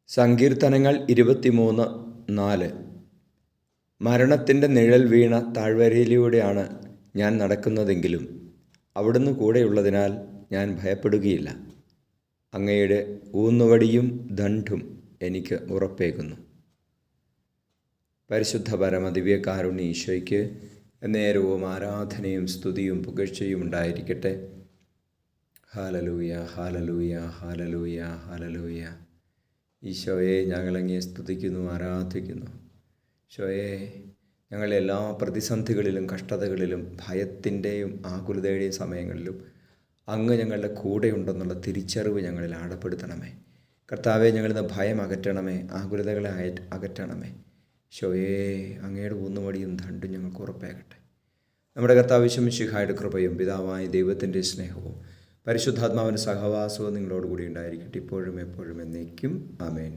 സങ്കീർത്തനങ്ങൾ 23:4. മരണത്തിൻ്റെ നിഴൽ വീണ താഴ്വരയിലൂടെയാണ് ഞാൻ നടക്കുന്നതെങ്കിലും അവിടുന്ന് കൂടെയുള്ളതിനാൽ ഞാൻ ഭയപ്പെടുകയില്ല. അങ്ങയുടെ ഊന്നുവടിയും ദണ്ഡും എനിക്ക് ഉറപ്പേകുന്നു. പരിശുദ്ധ പരമ ദിവ്യകാരുണ്യ ഈശോയ്ക്ക് നേരവും ആരാധനയും സ്തുതിയും പുകഴ്ചയും ഉണ്ടായിരിക്കട്ടെ. Hallelujah, hallelujah, hallelujah, hallelujah. ഈശോയെ, ഞങ്ങളങ്ങയെ സ്തുതിക്കുന്നു, ആരാധിക്കുന്നു. ഈശോയെ, ഞങ്ങളെ എല്ലാ പ്രതിസന്ധികളിലും കഷ്ടതകളിലും ഭയത്തിൻ്റെയും ആകുലതയുടെയും സമയങ്ങളിലും അങ്ങ് ഞങ്ങളുടെ കൂടെയുണ്ടെന്നുള്ള തിരിച്ചറിവ് ഞങ്ങളിൽ ആഴപ്പെടുത്തണമേ. കർത്താവെ, ഞങ്ങളിന്ന് ഭയം അകറ്റണമേ, ആകുലതകളെ അകറ്റണമേ. ഈശോയെ, അങ്ങയുടെ ഊന്നുവടിയും ദണ്ഡും ഞങ്ങൾക്ക് ഉറപ്പേകട്ടെ. നമ്മുടെ കർത്താവ് യേശു മിശിഹായുടെ കൃപയും പിതാവായ ദൈവത്തിൻ്റെ സ്നേഹവും പരിശുദ്ധാത്മാവിൻ്റെ സഹവാസവും നിങ്ങളോടുകൂടി ഉണ്ടായിരിക്കട്ടെ, ഇപ്പോഴും എപ്പോഴും എന്നേക്കും. ആമേൻ.